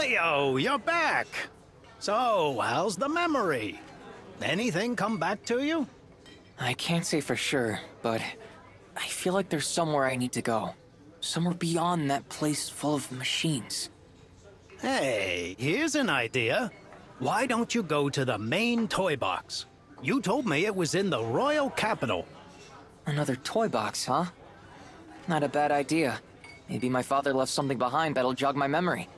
Leo, you're back! So, how's the memory? Anything come back to you? I can't say for sure, but I feel like there's somewhere I need to go. Somewhere beyond that place full of machines. Hey, here's an idea. Why don't you go to the main toy box? You told me it was in the royal capital. Another toy box, huh? Not a bad idea. Maybe my father left something behind that'll jog my memory.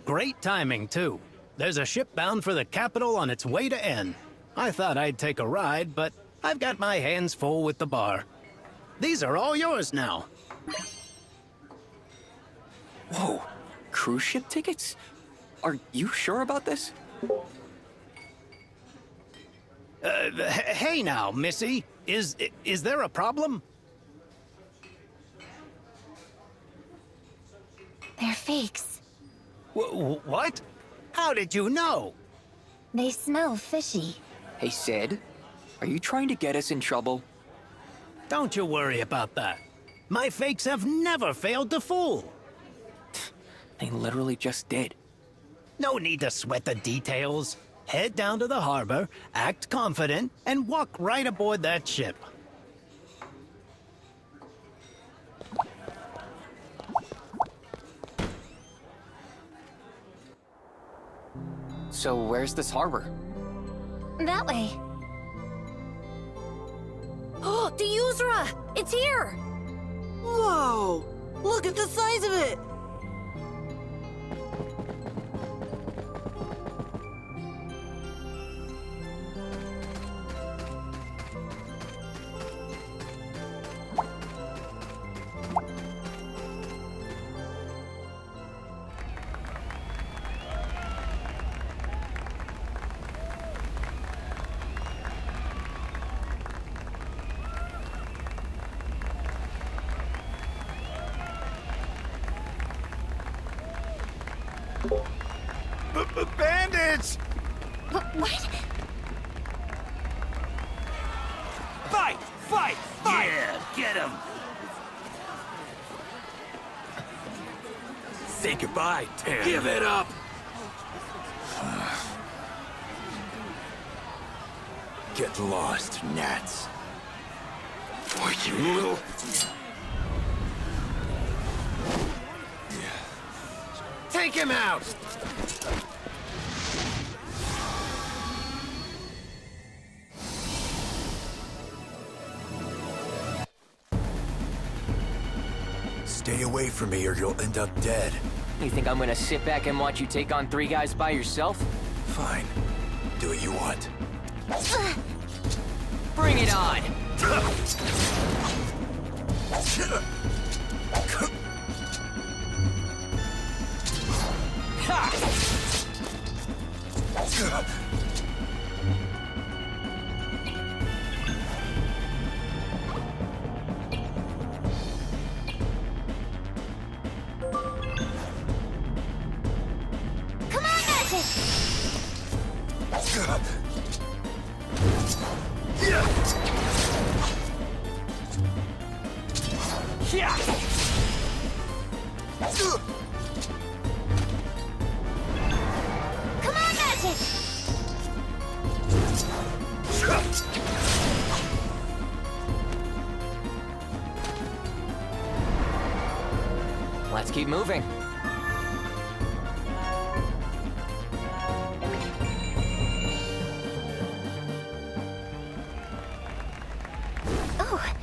Great timing, too. There's a ship bound for the capital on its way to N. I thought I'd take a ride, but I've got my hands full with the bar. These are all yours now. Whoa, cruise ship tickets? Are you sure about this? Hey now, Missy. Is there a problem? They're fakes. What? How did you know? They smell fishy. Hey, Sid, are you trying to get us in trouble? Don't you worry about that. My fakes have never failed to fool. They literally just did. No need to sweat the details. Head down to the harbor, act confident, and walk right aboard that ship. So where's this harbor? That way. Oh, the Yuzra! It's here! Whoa! Look at the size of it! Bandits! What? Fight! Fight! Fight! Yeah, get him! Say goodbye, Tim. Give it up! Get lost, gnats. Boy, you little... Take him out! Stay away from me or you'll end up dead. You think I'm gonna sit back and watch you take on 3 guys by yourself? Fine. Do what you want. Bring it on! Come on, Magic! Come on, Magic! Let's keep moving. Oh.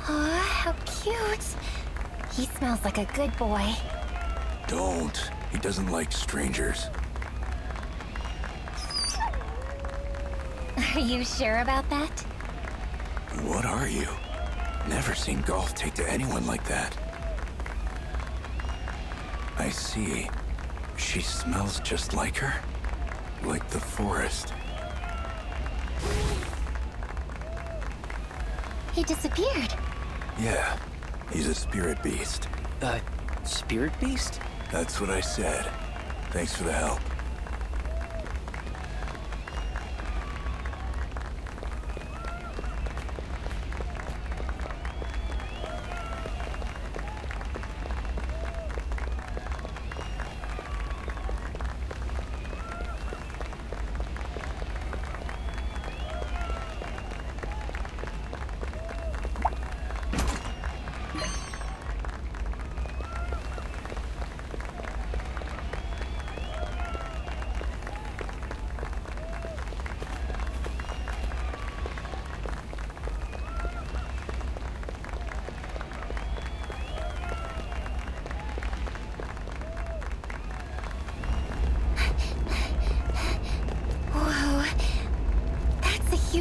Aw, how cute. He smells like a good boy. Don't. He doesn't like strangers. Are you sure about that? What are you? Never seen golf take to anyone like that. I see. She smells just like her? Like the forest. He disappeared. Yeah, he's a spirit beast. Spirit beast? That's what I said. Thanks for the help.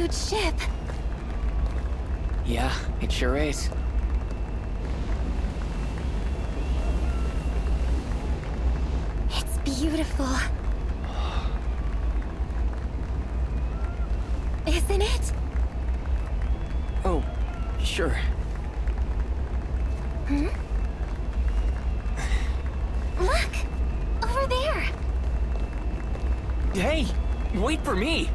huge ship. Yeah, it sure is. It's beautiful. Isn't it? Oh, sure. Look! Over there! Hey, wait for me!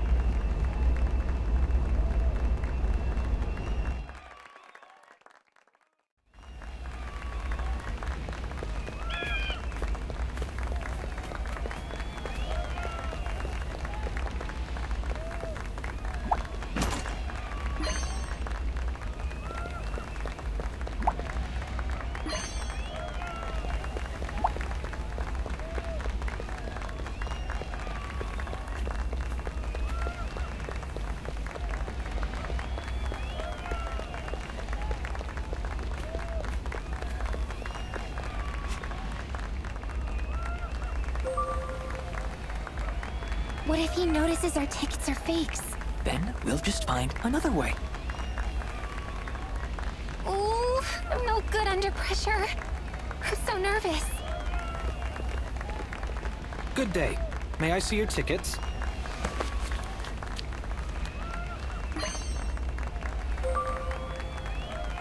What if he notices our tickets are fakes? Then we'll just find another way. Ooh, I'm no good under pressure. I'm so nervous. Good day. May I see your tickets?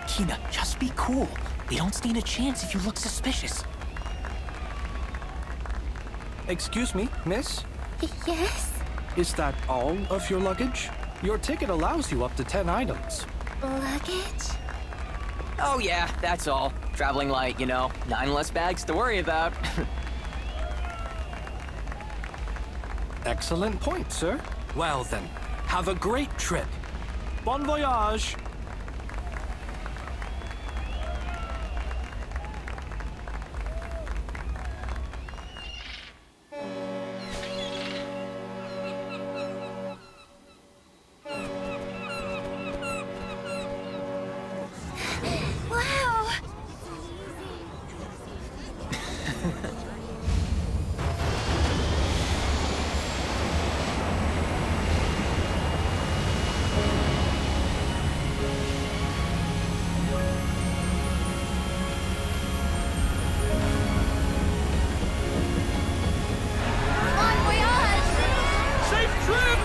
Kina, just be cool. We don't stand a chance if you look suspicious. Excuse me, miss? Yes? Is that all of your luggage? Your ticket allows you up to 10 items. Luggage? Oh yeah, that's all. Traveling light, you know. 9 less bags to worry about. Excellent point, sir. Well then, have a great trip. Bon voyage! Wow! Bon voyage! Safe trip!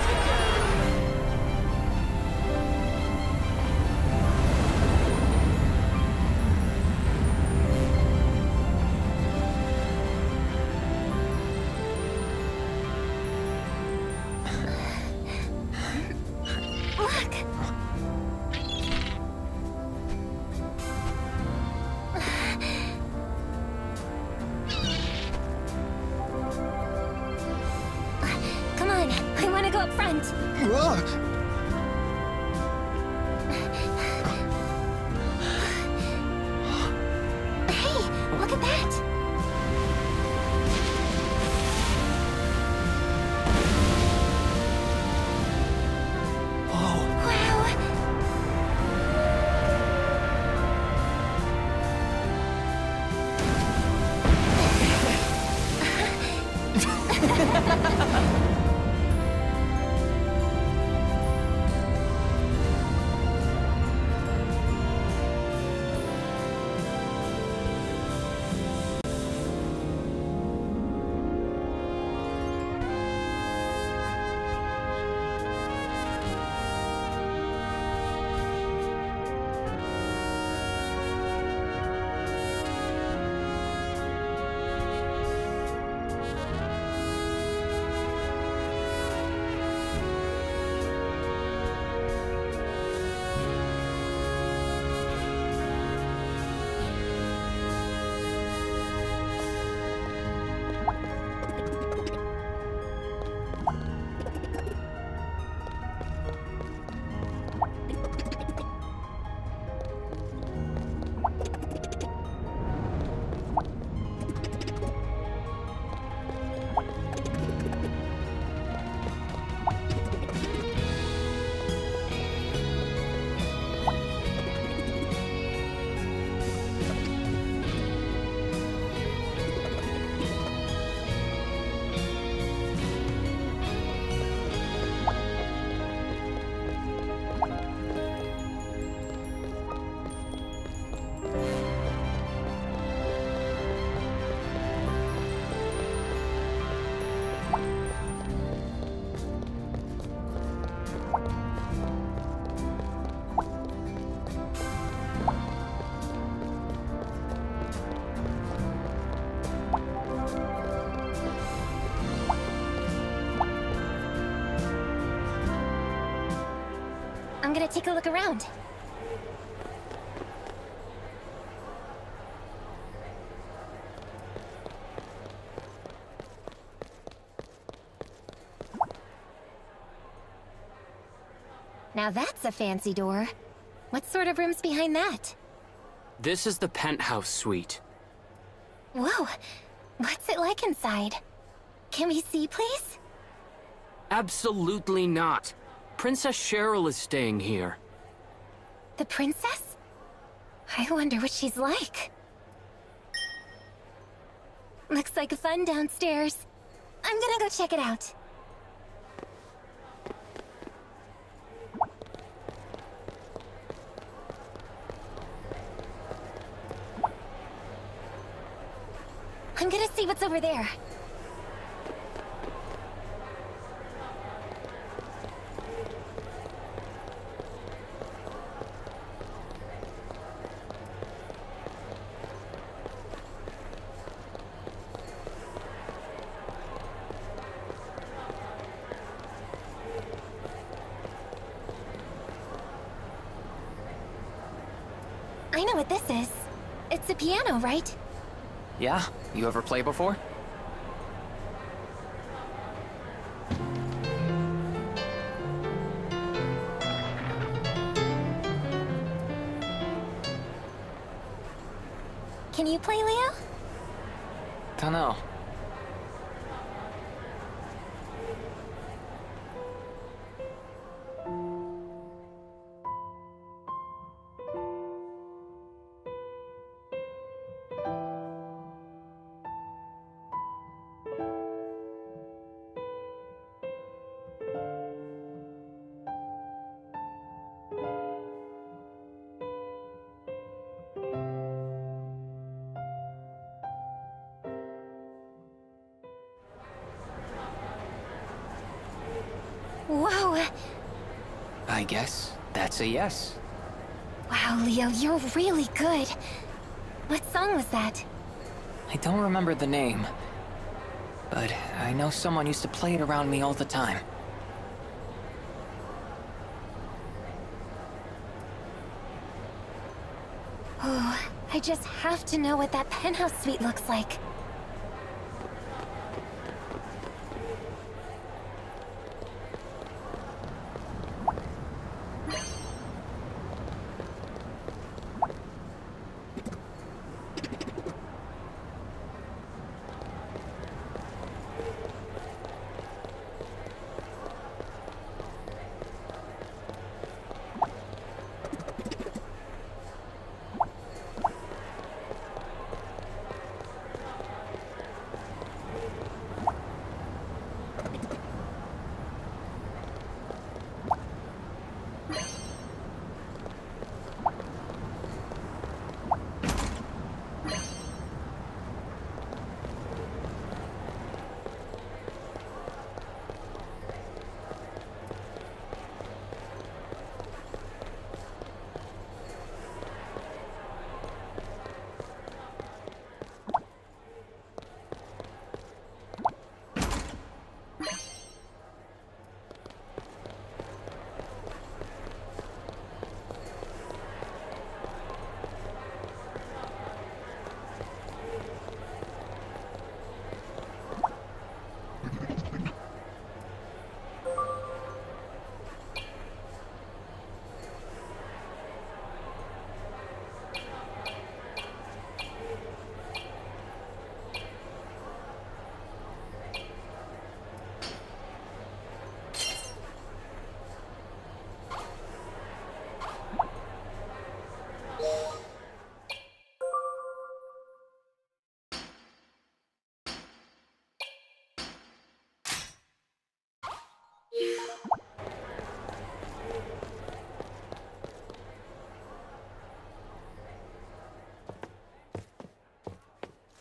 Look! Come on, I want to go up front. Hey, look at that! Wow! I'm gonna take a look around. Now that's a fancy door. What sort of room's behind that? This is the penthouse suite. Whoa, what's it like inside? Can we see, please? Absolutely not. Princess Cheryl is staying here. The princess? I wonder what she's like. Looks like fun downstairs. I'm gonna go check it out. I'm gonna see what's over there. I know what this is. It's a piano, right? Yeah? You ever play before? Can you play, Leo? Dunno. Whoa! I guess that's a yes. Wow, Leo, you're really good. What song was that? I don't remember the name, but I know someone used to play it around me all the time. Oh, I just have to know what that penthouse suite looks like.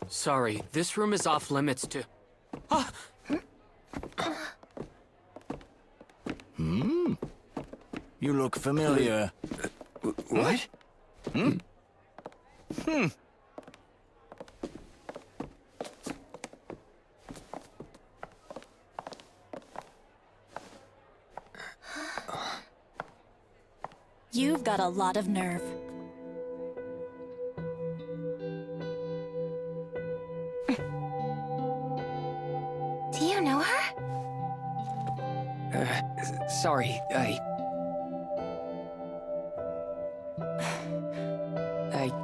Sorry, this room is off limits to... Ah! You look familiar. What? You've got a lot of nerve. Do you know her? Sorry, I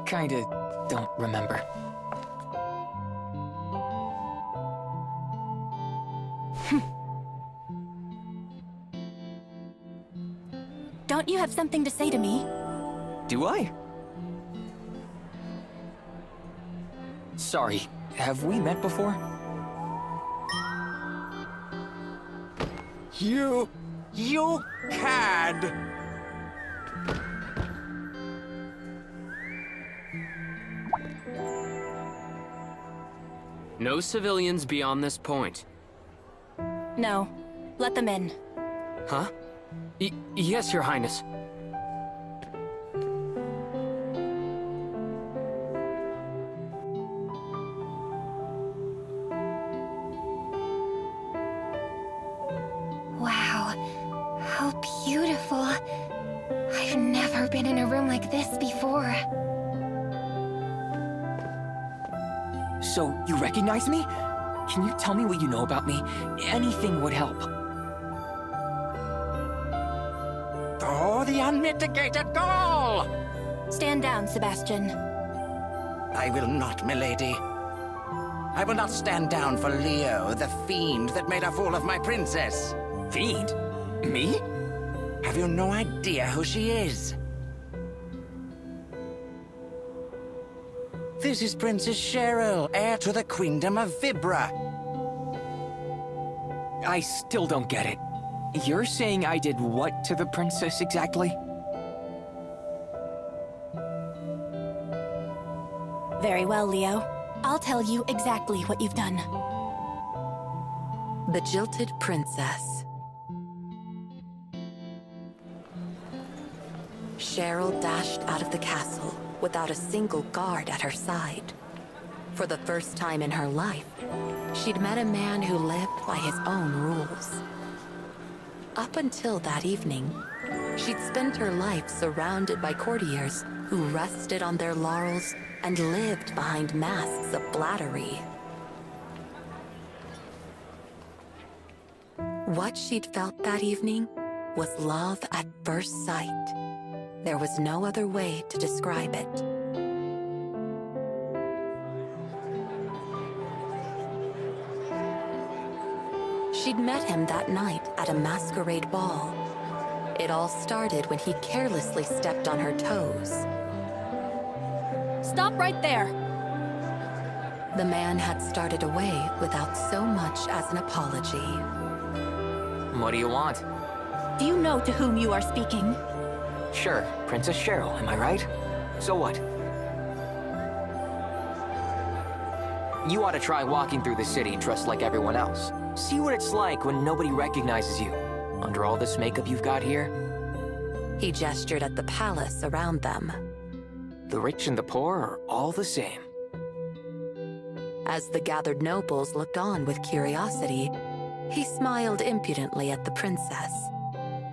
kinda don't remember. Don't you have something to say to me? Do I? Sorry, have we met before? You cad! No civilians beyond this point. No. Let them in. Huh? Yes, Your Highness. Wow. How beautiful. I've never been in a room like this before. So, you recognize me? Can you tell me what you know about me? Anything would help. Oh, the unmitigated gall! Stand down, Sebastian. I will not, milady. I will not stand down for Leo, the fiend that made a fool of my princess. Fiend? Me? Have you no idea who she is? This is Princess Cheryl, heir to the Queendom of Vibra. I still don't get it. You're saying I did what to the princess exactly? Very well, Leo. I'll tell you exactly what you've done. The Jilted Princess. Cheryl dashed out of the castle without a single guard at her side. For the first time in her life, she'd met a man who lived by his own rules. Up until that evening, she'd spent her life surrounded by courtiers who rested on their laurels and lived behind masks of flattery. What she'd felt that evening was love at first sight. There was no other way to describe it. She'd met him that night at a masquerade ball. It all started when he carelessly stepped on her toes. Stop right there! The man had started away without so much as an apology. What do you want? Do you know to whom you are speaking? Sure, Princess Cheryl, am I right? So what? You ought to try walking through the city dressed like everyone else. See what it's like when nobody recognizes you. Under all this makeup you've got here. He gestured at the palace around them. The rich and the poor are all the same. As the gathered nobles looked on with curiosity, he smiled impudently at the princess.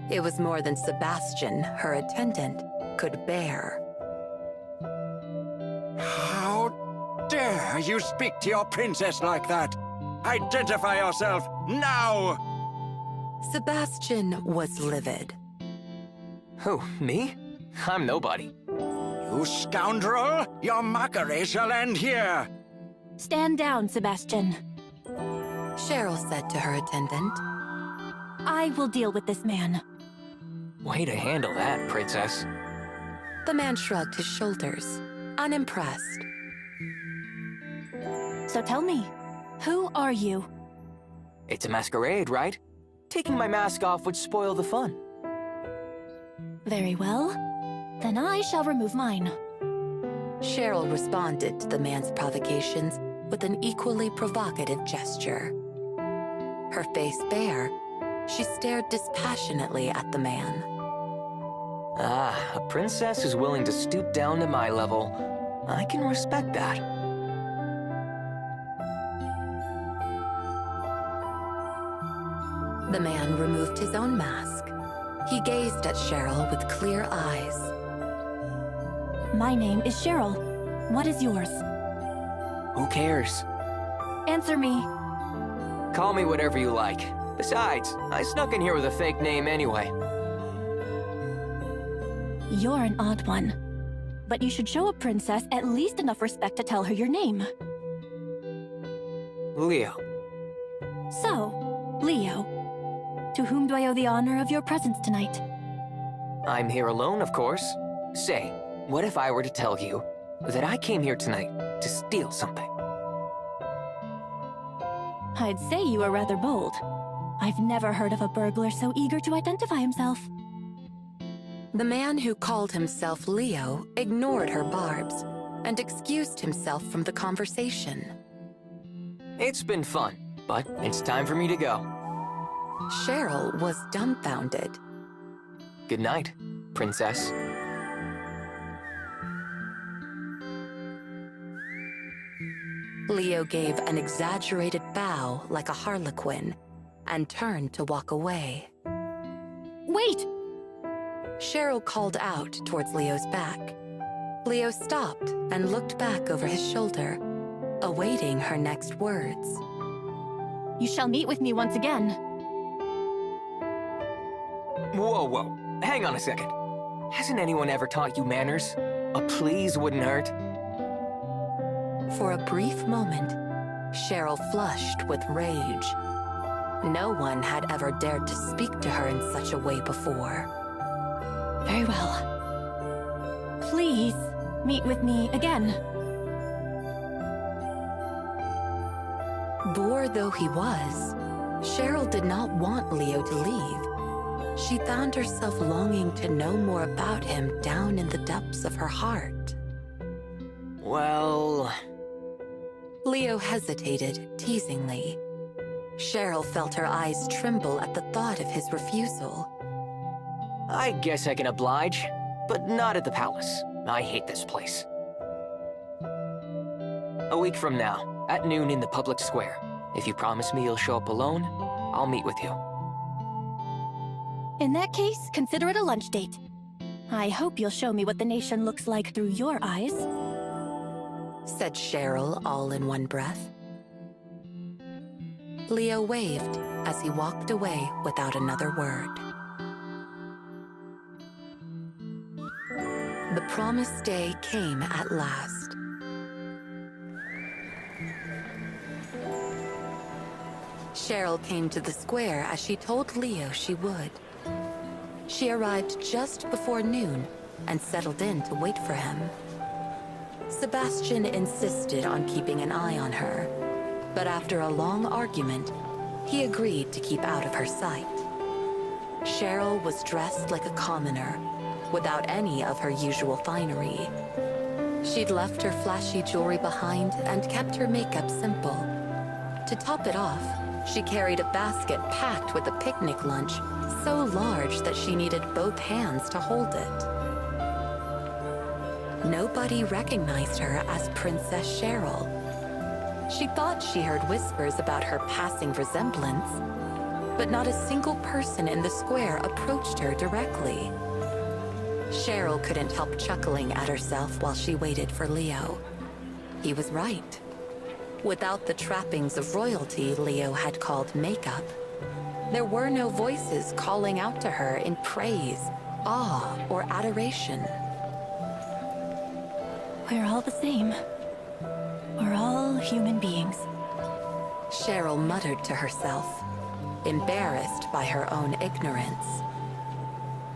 It was more than Sebastian, her attendant, could bear. How dare you speak to your princess like that? Identify yourself, now! Sebastian was livid. Who, me? I'm nobody. You scoundrel! Your mockery shall end here! Stand down, Sebastian. Cheryl said to her attendant. I will deal with this man. Way to handle that, princess. The man shrugged his shoulders, unimpressed. So tell me, who are you? It's a masquerade, right? Taking my mask off would spoil the fun. Very well. Then I shall remove mine. Cheryl responded to the man's provocations with an equally provocative gesture. Her face bare, she stared dispassionately at the man. Ah, a princess is willing to stoop down to my level. I can respect that. The man removed his own mask. He gazed at Cheryl with clear eyes. My name is Cheryl. What is yours? Who cares? Answer me. Call me whatever you like. Besides, I snuck in here with a fake name anyway. You're an odd one. But you should show a princess at least enough respect to tell her your name. Leo. So, Leo, to whom do I owe the honor of your presence tonight? I'm here alone, of course. Say, what if I were to tell you that I came here tonight to steal something? I'd say you were rather bold. I've never heard of a burglar so eager to identify himself. The man who called himself Leo ignored her barbs and excused himself from the conversation. It's been fun, but it's time for me to go. Cheryl was dumbfounded. Good night, princess. Leo gave an exaggerated bow like a harlequin and turned to walk away. Wait! Cheryl called out towards Leo's back. Leo stopped and looked back over his shoulder, awaiting her next words. You shall meet with me once again. Whoa, whoa. Hang on a second. Hasn't anyone ever taught you manners? A please wouldn't hurt. For a brief moment, Cheryl flushed with rage. No one had ever dared to speak to her in such a way before. Very well. Please, meet with me again. Bored though he was, Cheryl did not want Leo to leave. She found herself longing to know more about him down in the depths of her heart. Well... Leo hesitated, teasingly. Cheryl felt her eyes tremble at the thought of his refusal. I guess I can oblige, but not at the palace. I hate this place. A week from now, at noon in the public square. If you promise me you'll show up alone, I'll meet with you. In that case, consider it a lunch date. I hope you'll show me what the nation looks like through your eyes. Said Cheryl all in one breath. Leo waved as he walked away without another word. The promised day came at last. Cheryl came to the square as she told Leo she would. She arrived just before noon and settled in to wait for him. Sebastian insisted on keeping an eye on her, but after a long argument, he agreed to keep out of her sight. Cheryl was dressed like a commoner, without any of her usual finery. She'd left her flashy jewelry behind and kept her makeup simple. To top it off, she carried a basket packed with a picnic lunch so large that she needed both hands to hold it. Nobody recognized her as Princess Cheryl. She thought she heard whispers about her passing resemblance, but not a single person in the square approached her directly. Cheryl couldn't help chuckling at herself while she waited for Leo. He was right. Without the trappings of royalty Leo had called makeup, there were no voices calling out to her in praise, awe, or adoration. We're all the same. We're all human beings. Cheryl muttered to herself, embarrassed by her own ignorance.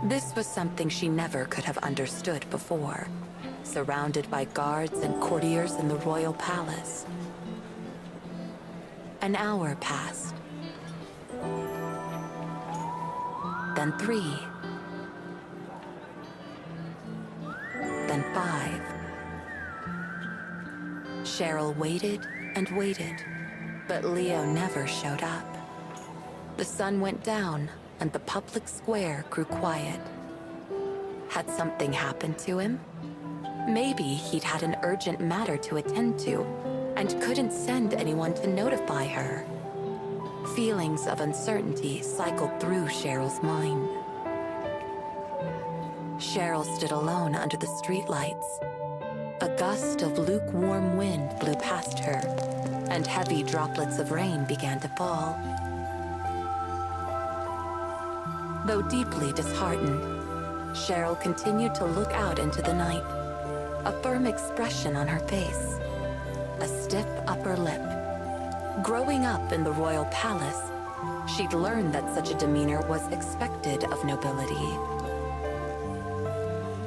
This was something she never could have understood before, surrounded by guards and courtiers in the royal palace. An hour passed. Then 3. Then 5. Cheryl waited and waited, but Leo never showed up. The sun went down, and the public square grew quiet. Had something happened to him? Maybe he'd had an urgent matter to attend to, and couldn't send anyone to notify her. Feelings of uncertainty cycled through Cheryl's mind. Cheryl stood alone under the streetlights. A gust of lukewarm wind blew past her, and heavy droplets of rain began to fall. Though deeply disheartened, Cheryl continued to look out into the night, a firm expression on her face, a stiff upper lip. Growing up in the royal palace, she'd learned that such a demeanor was expected of nobility.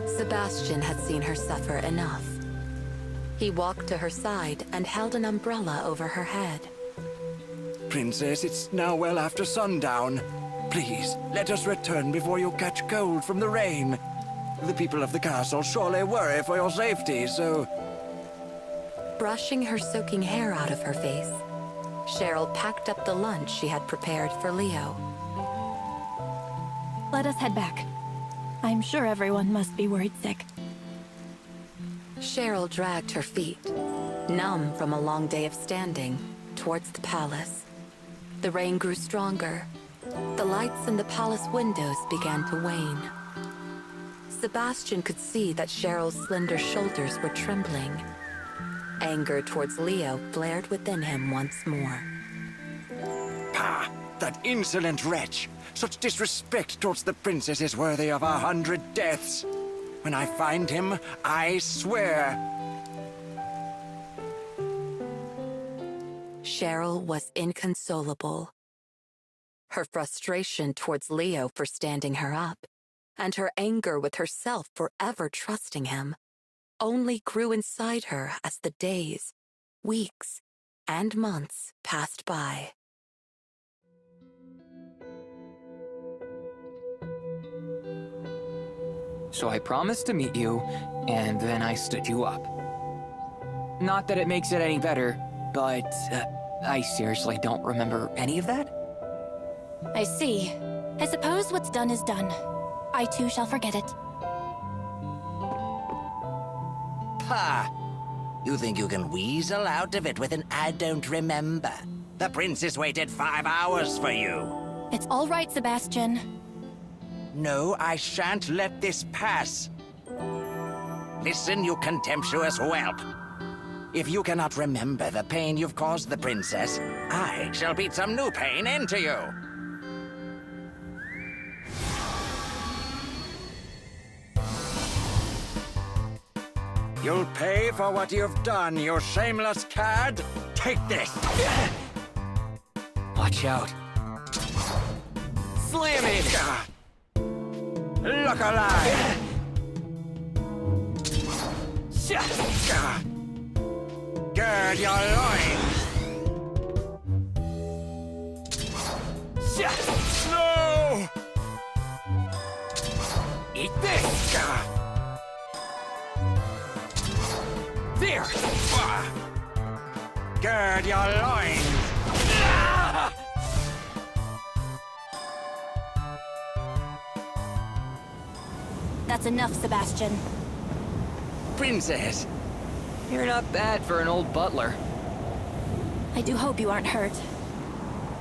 Sebastian had seen her suffer enough. He walked to her side and held an umbrella over her head. Princess, it's now well after sundown. Please, let us return before you catch cold from the rain. The people of the castle surely worry for your safety, so... Brushing her soaking hair out of her face, Cheryl packed up the lunch she had prepared for Leo. Let us head back. I'm sure everyone must be worried sick. Cheryl dragged her feet, numb from a long day of standing, towards the palace. The rain grew stronger. The lights in the palace windows began to wane. Sebastian could see that Cheryl's slender shoulders were trembling. Anger towards Leo flared within him once more. Pah! That insolent wretch! Such disrespect towards the princess is worthy of 100 deaths. When I find him, I swear. Cheryl was inconsolable. Her frustration towards Leo for standing her up, and her anger with herself for ever trusting him, only grew inside her as the days, weeks, and months passed by. So I promised to meet you, and then I stood you up. Not that it makes it any better, but I seriously don't remember any of that? I see. I suppose what's done is done. I too shall forget it. Pah! You think you can weasel out of it with an I don't remember? The princess waited 5 hours for you. It's all right, Sebastian. No, I shan't let this pass. Listen, you contemptuous whelp. If you cannot remember the pain you've caused the princess, I shall beat some new pain into you. You'll pay for what you've done, you shameless cad. Take this. Watch out. Slam it! Look alive! Gird your loins! No! Eat this! There! Gird your loins! That's enough, Sebastian. Princess! You're not bad for an old butler. I do hope you aren't hurt.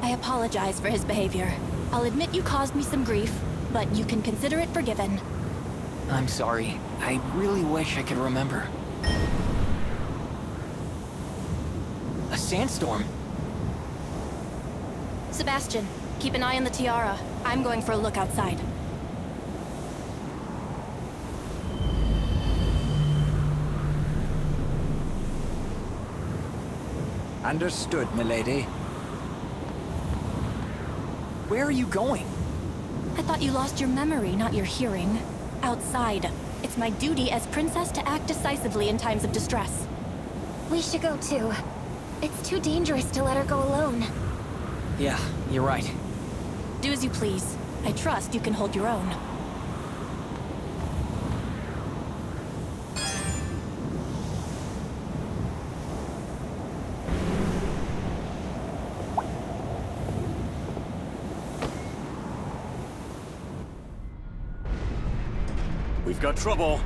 I apologize for his behavior. I'll admit you caused me some grief, but you can consider it forgiven. I'm sorry. I really wish I could remember. A sandstorm? Sebastian, keep an eye on the tiara. I'm going for a look outside. Understood, milady. Where are you going? I thought you lost your memory, not your hearing. Outside. It's my duty as princess to act decisively in times of distress. We should go too. It's too dangerous to let her go alone. Yeah, you're right. Do as you please. I trust you can hold your own. We've got trouble.